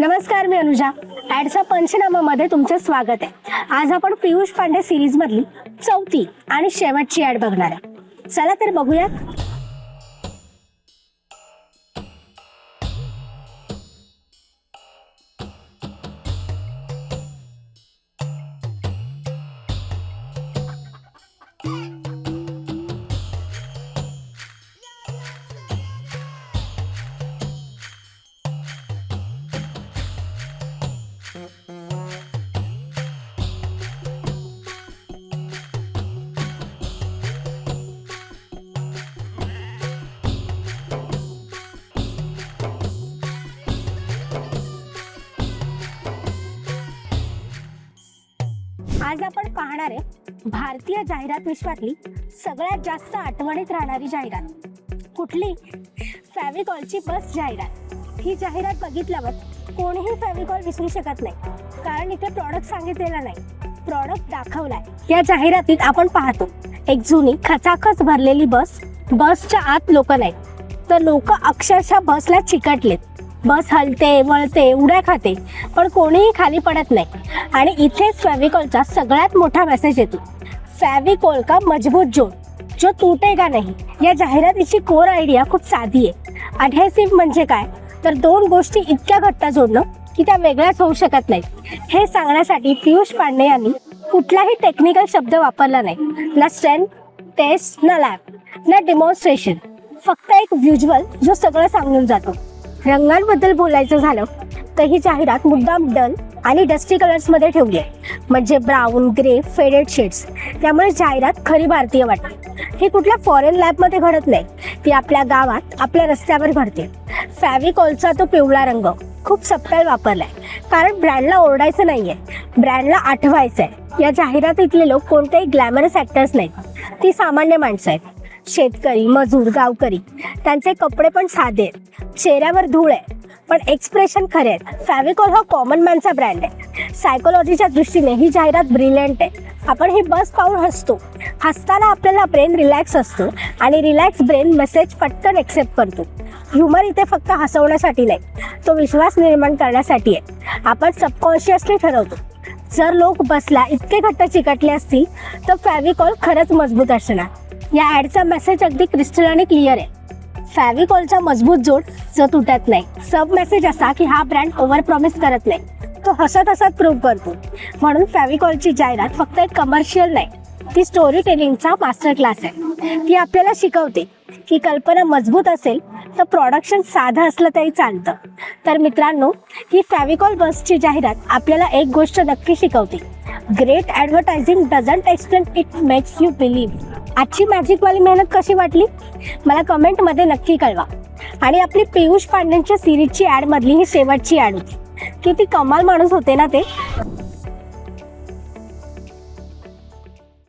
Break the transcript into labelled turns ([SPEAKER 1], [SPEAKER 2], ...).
[SPEAKER 1] नमस्कार, मी अनुजा. ॲडचा पंचनामामध्ये तुमचं स्वागत आहे. आज आपण पियुष पांडे सिरीज मधली चौथी आणि शेवटची ॲड बघणार आहे. चला तर बघूयात. आज आपण पाहणार आहे भारतीय जाहिरात विश्वातली सगळ्यात जास्त आठवणीत राहणारी जाहिरात. कुठली? फॅव्हिकॉलची बस जाहिरात. ही जाहिरात बघितल्यावर कोणीही फॅव्हिकॉल विसरू शकत नाही, कारण इथे प्रॉडक्ट सांगितलेला नाही, प्रॉडक्ट दाखवलाय. या जाहिरातीत आपण पाहतो एक जुनी खचाखच भरलेली बस. बसच्या आत लोक नाहीत, तर लोक अक्षरशः बसला चिकटलेत. बस हलते, वळते, उड्या खाते, पण कोणीही खाली पडत नाही. आणि इथेच फॅव्हिकॉलचा सगळ्यात मोठा मेसेज येतो, फॅव्हिकॉल का मजबूत जोड जो टूटेगा नहीं. या जाहिरातीची कोर आयडिया खूप साधी आहे. अडहेसिव्ह म्हणजे काय, तर दोन गोष्टी इतक्या घट्ट जोडणं की त्या वेगळ्याच होऊ शकत नाहीत. हे सांगण्यासाठी पियुष पांडे यांनी कुठलाही टेक्निकल शब्द वापरला नाही. ना स्ट्रेंथ टेस्ट, ना लॅब, ना डेमॉन्स्ट्रेशन. फक्त एक व्हिज्युअल जो सगळं सांगून जातो. रंगांबद्दल बोलायचं झालं तर ही जाहिरात मुद्दाम डल आणि डस्टी कलर्स मध्ये ठेवली आहे, म्हणजे ब्राऊन, ग्रे, फेडेड शेड्स. त्यामुळे जाहिरात खरी भारतीय वाटते. ही कुठल्या फॉरेन लॅब मध्ये घडत नाही, ती आपल्या गावात, आपल्या रस्त्यावर घडते. फॅव्हिकॉलचा तो पिवळा रंग खूप सबटल वापरलाय, कारण ब्रँडला ओरडायचं नाहीये, ब्रँडला आठवायचं आहे. या जाहिरातीतले लोक कोणतेही ग्लॅमरस ऍक्टर्स नाहीत, ती सामान्य माणसं आहेत. शेतकरी, मजूर, गावकरी. त्यांचे कपडे पण साधे आहेत, चेहऱ्यावर धूळ आहे, पण एक्सप्रेशन खरे आहेत. फॅव्हिकॉल हा कॉमन मॅनचा ब्रँड आहे. सायकोलॉजीच्या दृष्टीने ही जाहिरात ब्रिलियंट आहे. आपण ही बस पाहून हसतो. हसताना आपल्याला ब्रेन रिलॅक्स असतो, आणि रिलॅक्स ब्रेन मेसेज पटकन एक्सेप्ट करतो. ह्युमर इथे फक्त हसवण्यासाठी नाही, तो विश्वास निर्माण करण्यासाठी आहे. आपण सबकॉन्शियसली ठरवतो, जर लोक बसला इतके घट्ट चिकटले असतील तर फॅव्हिकॉल खरंच मजबूत असणार. या ॲडचा मेसेज अगदी क्रिस्टल आणि क्लिअर आहे. फॅव्हिकॉलचा मजबूत जोड जो तुटत नाही. सब मेसेज असा की हा ब्रँड ओव्हर प्रॉमिस करत नाही, तो हसत हसत प्रूव्ह करतो. म्हणून फॅव्हिकॉलची जाहिरात फक्त एक कमर्शियल नाही, ती स्टोरी टेलिंगचा मास्टर क्लास आहे. ती आपल्याला शिकवते की कल्पना मजबूत असेल तर प्रोडक्शन साधं असलं तरी चालतं. तर मित्रांनो, ही फॅव्हिकॉल बसची जाहिरात आपल्याला एक गोष्ट नक्की शिकवते, great advertising doesn't explain, it makes you believe. आजची मॅजिकवाली मेहनत कशी वाटली मला कमेंटमध्ये नक्की कळवा. आणि आपली पियुष पांडेंच्या सिरीजची ॲड मधली ही शेवटची ॲड होती. किती कमाल माणूस होते ना ते.